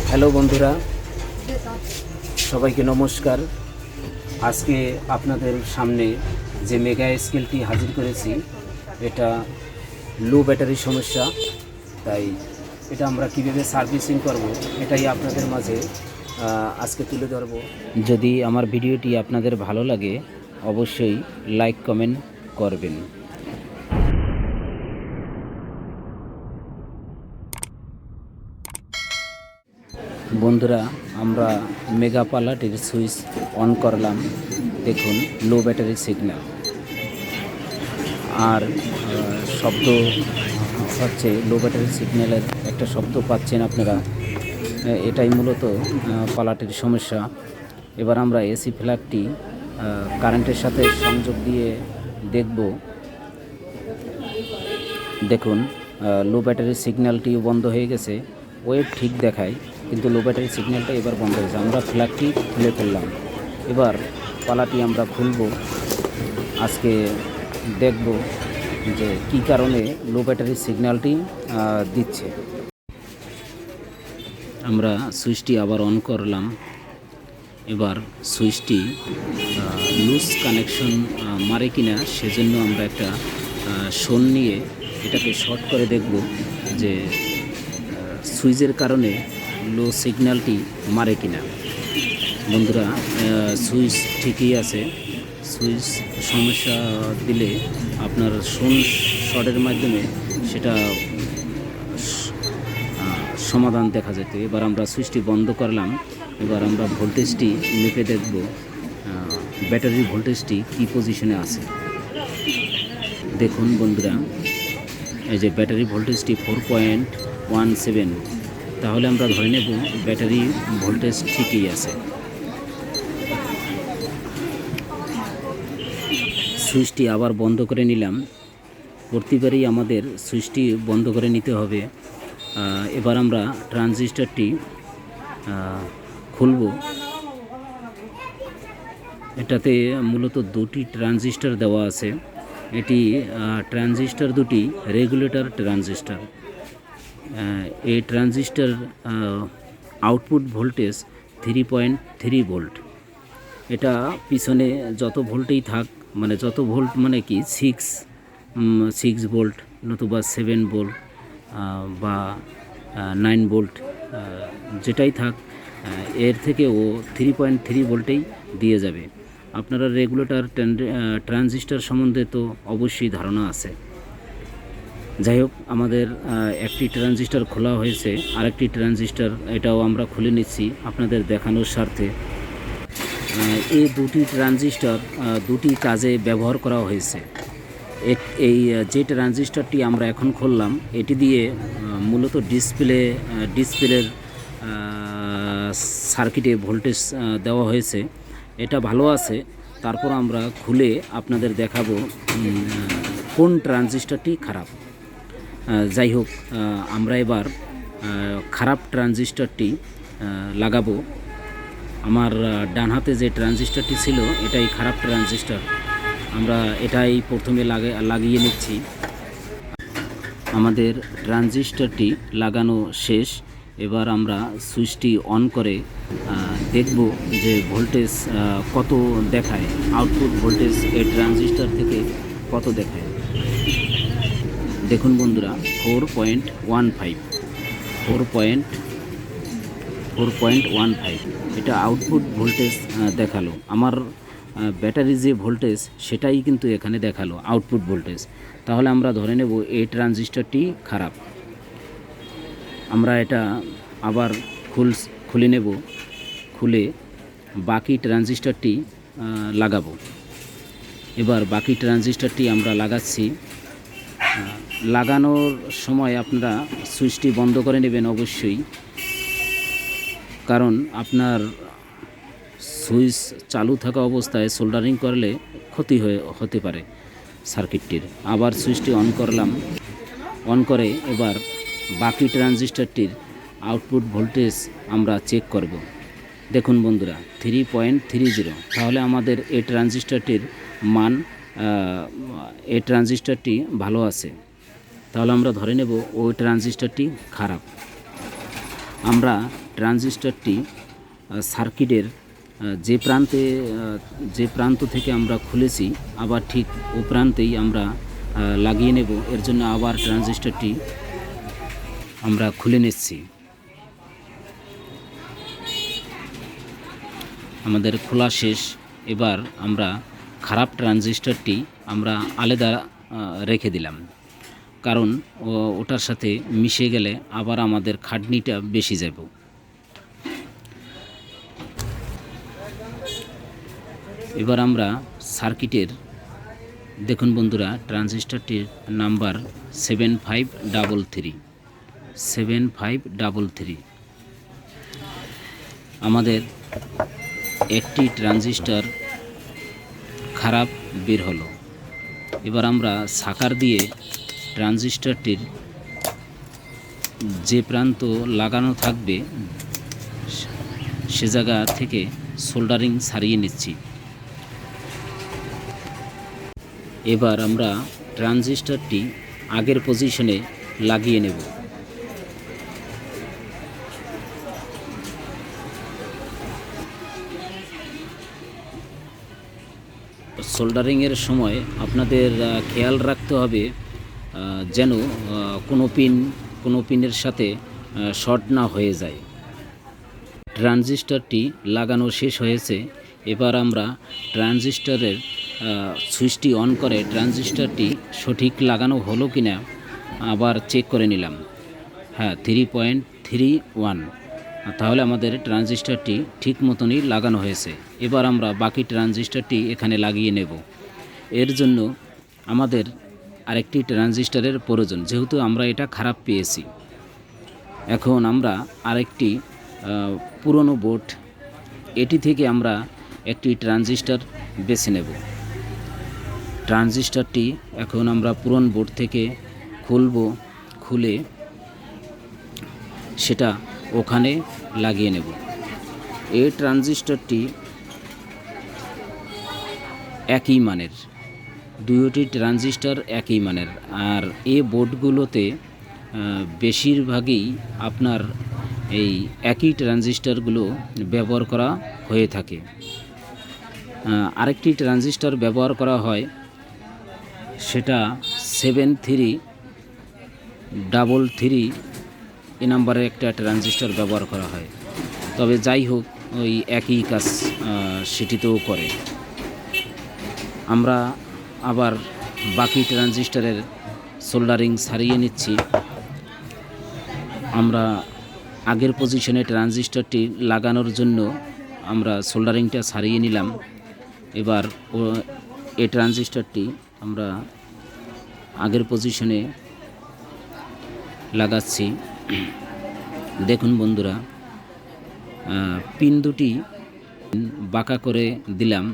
Hello বন্ধুরা, সবাইকে নমস্কার। আজকে আপনাদের সামনে যে মেগা স্কেলটি হাজির করেছি, এটা লো ব্যাটারি সমস্যা। তাই এটা আমরা কীভাবে সার্ভিসিং করব, এটাই আপনাদের মাঝে আজকে তুলে ধরব। যদি আমার ভিডিওটি আপনাদের ভালো লাগে, অবশ্যই লাইক কমেন্ট করবেন। বন্ধুরা, আমরা মেগা পালাটির সুইচ অন করলাম। দেখুন, লো ব্যাটারি সিগন্যাল আর শব্দ হচ্ছে, লো ব্যাটারি সিগন্যালের একটা শব্দ পাচ্ছেন আপনারা। এটাই মূলত পালাটির সমস্যা। এবার আমরা এসি ফ্ল্যাগটি কারেন্টের সাথে সংযোগ দিয়ে দেখব। দেখুন, লো ব্যাটারি সিগন্যালটিও বন্ধ হয়ে গেছে। ওয়েভ ঠিক দেখায়, কিন্তু লো ব্যাটারি সিগন্যালটা এবার বন্ধ হয়েছে। আমরা ফ্ল্যাগটি খুলে ফেললাম। এবার পালাটি আমরা খুলব। আজকে দেখব যে কী কারণে লো ব্যাটারি সিগন্যালটি দিচ্ছে। আমরা সুইচটি আবার অন করলাম। এবার সুইচটি লুজ কানেকশন মারে কিনা সেজন্য আমরা একটা শোল নিয়ে এটাকে শর্ট করে দেখব যে সুইচের কারণে লো সিগন্যালটি মারে কিনা। বন্ধুরা, সুইচ ঠিকই আছে। সুইচ সমস্যা দিলে আপনার শোল শর্টের মাধ্যমে সেটা সমাধান দেখা যেত। এবার আমরা সুইচটি বন্ধ করলাম। এবার আমরা ভোল্টেজটি মেপে দেখব ব্যাটারির ভোল্টেজটি কী পজিশনে আছে। দেখুন বন্ধুরা, এই যে ব্যাটারি ভোল্টেজটি 4.17। তাহলে আমরা ধরে নেব ব্যাটারি ভোল্টেজ ঠিকই আছে। সুইচটি আবার বন্ধ করে নিলাম। প্রতিবারই আমাদের সুইচটি বন্ধ করে নিতে হবে। এবার আমরা ট্রানজিস্টরটি খুলব। এটাতে মূলত দুটি ট্রানজিস্টর দেওয়া আছে। এটি ট্রানজিস্টর দুটি রেগুলেটর ট্রানজিস্টর। এই ট্রানজিস্টর আউটপুট ভোল্টেজ 3.3 ভোল্ট। এটা পিছনে যত ভোল্টেই থাক, মানে যত ভোল্ট মানে কি 6 ভোল্ট, নতুবা 7 ভোল্ট বা 9 ভোল্ট, যেটাই থাক, এর থেকে ও 3.3 ভোল্টেই দিয়ে যাবে। আপনারা রেগুলেটর ট্রানজিস্টর সম্বন্ধে তো অবশ্যই ধারণা আছে। যাই হোক, আমাদের একটি ট্রানজিস্টর খোলা হয়েছে, আরেকটি ট্রানজিস্টর এটাও আমরা খুলে নিচ্ছি আপনাদের দেখানোর স্বার্থে। এই দুটি ট্রানজিস্টর দুটি কাজে ব্যবহার করা হয়েছে। এই যে ট্রানজিস্টরটি আমরা এখন খুললাম, এটি দিয়ে মূলত ডিসপ্লের সার্কিটে ভোল্টেজ দেওয়া হয়েছে। এটা ভালো আছে। তারপর আমরা খুলে আপনাদের দেখাবো কোন ট্রানজিস্টরটি খারাপ। যাই হোক, আমরা এবার খারাপ ট্রানজিস্টরটি লাগাবো। আমার ডান হাতে যে ট্রানজিস্টরটি ছিল, এটাই খারাপ ট্রানজিস্টর। আমরা এটাই প্রথমে লাগিয়ে নিচ্ছি। আমাদের ট্রানজিস্টরটি লাগানো শেষ। এবার আমরা সুইচটি অন করে দেখব যে ভোল্টেজ কত দেখায়। আউটপুট ভোল্টেজ এই ট্রানজিস্টর থেকে কত দেখায়। দেখুন বন্ধুরা, 4.15 এটা আউটপুট ভোল্টেজ দেখালো। আমার ব্যাটারি যে ভোল্টেজ সেটাই কিন্তু এখানে দেখালো আউটপুট ভোল্টেজ। তাহলে আমরা ধরে নেব এই ট্রানজিস্টরটি খারাপ। আমরা এটা আবার খুলে নেব। খুলে বাকি ট্রানজিস্টরটি লাগাবো। এবার বাকি ট্রানজিস্টরটি আমরা লাগাচ্ছি। লাগানোর সময় আপনারা সুইচটি বন্ধ করে নেবেন অবশ্যই, কারণ আপনার সুইচ চালু থাকা অবস্থায় সোল্ডারিং করলে ক্ষতি হতে পারে সার্কিটটির। আবার সুইচটি অন করলাম। অন করে এবার বাকি ট্রানজিস্টরটির আউটপুট ভোল্টেজ আমরা চেক করব। দেখুন বন্ধুরা, 3.30। তাহলে আমাদের এই ট্রানজিস্টরটির মান, এই ট্রানজিস্টরটি ভালো আছে। তাহলে আমরা ধরে নেব ওই ট্রানজিস্টরটি খারাপ। আমরা ট্রানজিস্টরটি সার্কিটের যে প্রান্ত থেকে আমরা খুলেছি আবার ঠিক ও প্রান্তেই আমরা লাগিয়ে নেব। এর জন্য আবার ট্রানজিস্টরটি আমরা খুলে নিচ্ছি। আমাদের খোলা শেষ। এবার আমরা খারাপ ট্রানজিস্টরটি আমরা আলাদা রেখে দিলাম, কারণ ওটার সাথে মিশে গেলে আবার আমাদের খাটনিটা বেশি যাব। এবার আমরা সার্কিটের দেখুন বন্ধুরা, ট্রানজিস্টরটির নাম্বার 7533। আমাদের একটি ট্রানজিস্টর খারাপ বের হলো। এবার আমরা সাকার দিয়ে ট্রানজিস্টরটির যে প্রান্ত লাগানো থাকবে সে জায়গা থেকে সোল্ডারিং সারিয়ে নিচ্ছি। এবার আমরা ট্রানজিস্টরটি আগের পজিশনে লাগিয়ে নেব। সোল্ডারিংয়ের সময় আপনাদের খেয়াল রাখতে হবে যেন কোনো পিনের সাথে শর্ট না হয়ে যায়। ট্রানজিস্টরটি লাগানো শেষ হয়েছে। এবার আমরা ট্রানজিস্টরের সুইচটি অন করে ট্রানজিস্টরটি সঠিক লাগানো হলো কিনা আবার চেক করে নিলাম। হ্যাঁ, 3.31, তাহলে আমাদের ট্রানজিস্টরটি ঠিক মতনই লাগানো হয়েছে। এবার আমরা বাকি ট্রানজিস্টরটি এখানে লাগিয়ে নেব। এর জন্য আমাদের আরেকটি ট্রানজিস্টরের প্রয়োজন, যেহেতু আমরা এটা খারাপ পেয়েছি। এখন আমরা আরেকটি পুরনো বোর্ড, এটি থেকে আমরা একটি ট্রানজিস্টর বেছে নেব। ট্রানজিস্টরটি এখন আমরা পুরনো বোর্ড থেকে খুলে সেটা ওখানে লাগিয়ে নেব। এই ট্রানজিস্টরটি একই মানের, দুটি ট্রানজিস্টর একই মানের। আর এই বোর্ডগুলোতে বেশিরভাগই আপনার এই একই ট্রানজিস্টরগুলো ব্যবহার করা হয়ে থাকে। আরেকটি ট্রানজিস্টর ব্যবহার করা হয়, সেটা 7333 এই নাম্বারের একটা ট্রানজিস্টর ব্যবহার করা হয়। তবে যাই হোক, ওই একই কাজ সেটিতেও করে। আমরা আবার বাকি ট্রানজিস্টরের সোল্ডারিং সারিয়ে নিচ্ছি। আমরা আগের পজিশনে ট্রানজিস্টরটি লাগানোর জন্য আমরা সোল্ডারিংটা সারিয়ে নিলাম। এবার এই ট্রানজিস্টরটি আমরা আগের পজিশনে লাগাচ্ছি। দেখুন বন্ধুরা, পিন দুটি বাঁকা করে দিলাম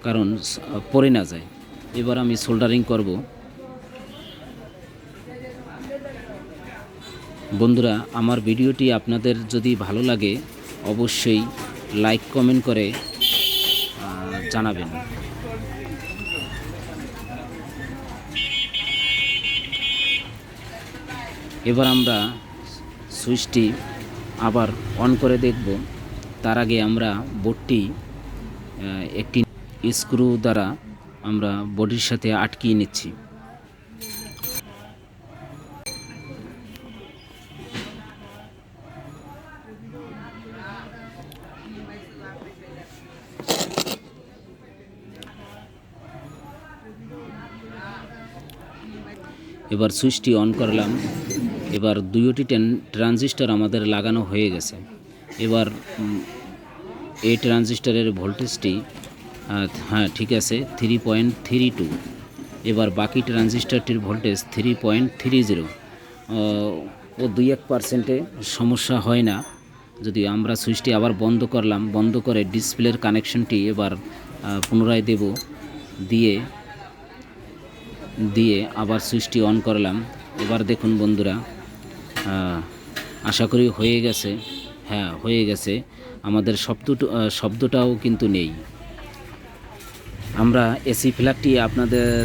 কারণ পড়ে না যায়। এবার আমি সোল্ডারিং করব। বন্ধুরা, আমার ভিডিওটি আপনাদের যদি ভালো লাগে অবশ্যই লাইক কমেন্ট করে জানাবেন। এবার আমরা সুইচটি আবার অন করে দেখব। তার আগে আমরা বোর্ডটি একটি স্ক্রু দ্বারা আমরা বডির সাথে আটকিয়ে নিচ্ছি। এবার সুইচটি অন করলাম। এবার দুইটি ট্রানজিস্টর আমাদের লাগানো হয়ে গেছে। এবার এই ট্রানজিস্টরের ভোল্টেজটি হ্যাঁ ঠিক আছে 3.32। এবার বাকি ট্রানজিস্টরটির ভোল্টেজ 3.30। ও 2-1% সমস্যা হয় না। যদি আমরা সুইচটি আবার বন্ধ করলাম, বন্ধ করে ডিসপ্লের কানেকশনটি এবার পুনরায় দেব, দিয়ে আবার সুইচটি অন করলাম। এবার দেখুন বন্ধুরা, আশা করি হয়ে গেছে। হ্যাঁ, হয়ে গেছে। আমাদের শব্দটাও কিন্তু নেই। আমরা এসি ফ্ল্যাগটি আপনাদের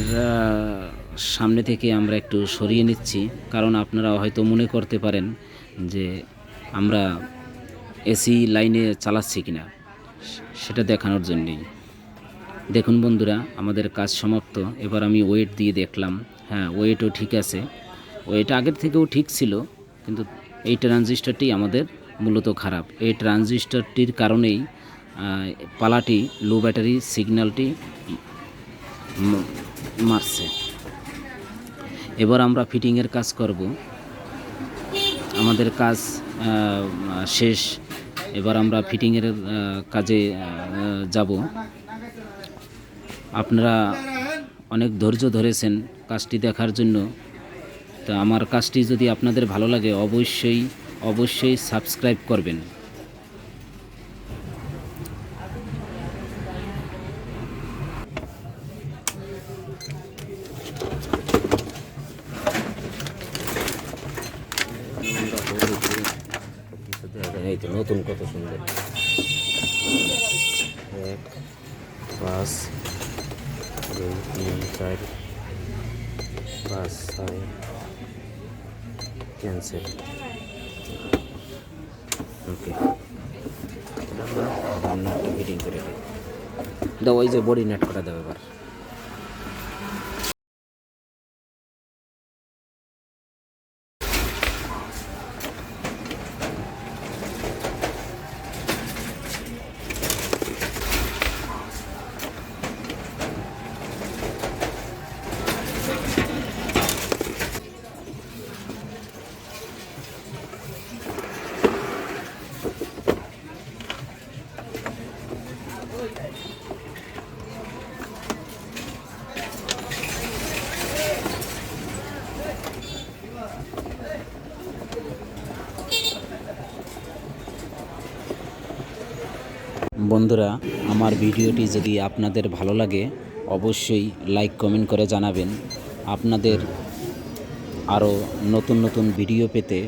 সামনে থেকে আমরা একটু সরিয়ে নিচ্ছি, কারণ আপনারা হয়তো মনে করতে পারেন যে আমরা এসি লাইনে চালাচ্ছি কিনা সেটা দেখানোর জন্যেই। দেখুন বন্ধুরা, আমাদের কাজ সমাপ্ত। এবার আমি ওয়েট দিয়ে দেখলাম, হ্যাঁ ওয়েটও ঠিক আছে, ওয়েট আগের থেকেও ঠিক ছিল, কিন্তু এই ট্রানজিস্টারটি আমাদের মূলত খারাপ। এই ট্রানজিস্টারটির কারণেই পালাটি লো ব্যাটারি সিগন্যালটি মারছে। এবার আমরা ফিটিংয়ের কাজ করব, আমাদের কাজ শেষ। এবার আমরা ফিটিংয়ের কাজে যাব। আপনারা অনেক ধৈর্য ধরেছেন কাজটি দেখার জন্য। তো আমার কাজটি যদি আপনাদের ভালো লাগে অবশ্যই সাবস্ক্রাইব করবেন। এই তো নতুন, কত সুন্দর। 1 5 2 3 4 5 6 ক্যান্সেল। ওকে, নাটটা ফিটিং করে দাও। ওই যে বডি নাট করা দাও এবার। বন্ধুরা, আমার ভিডিওটি যদি আপনাদের ভালো লাগে অবশ্যই লাইক কমেন্ট করে জানাবেন। আপনাদের আরও নতুন নতুন ভিডিও পেতে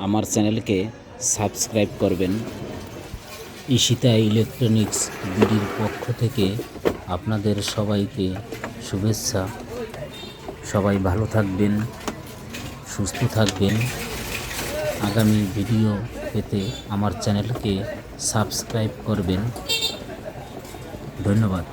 আমার চ্যানেলকে সাবস্ক্রাইব করবেন। ঈশিতা ইলেকট্রনিক্স বিডির পক্ষ থেকে আপনাদের সবাইকে শুভেচ্ছা। সবাই ভালো থাকবেন, সুস্থ থাকবেন। আগামী ভিডিও পেতে আমার চ্যানেলকে সাবস্ক্রাইব করবেন। ধন্যবাদ।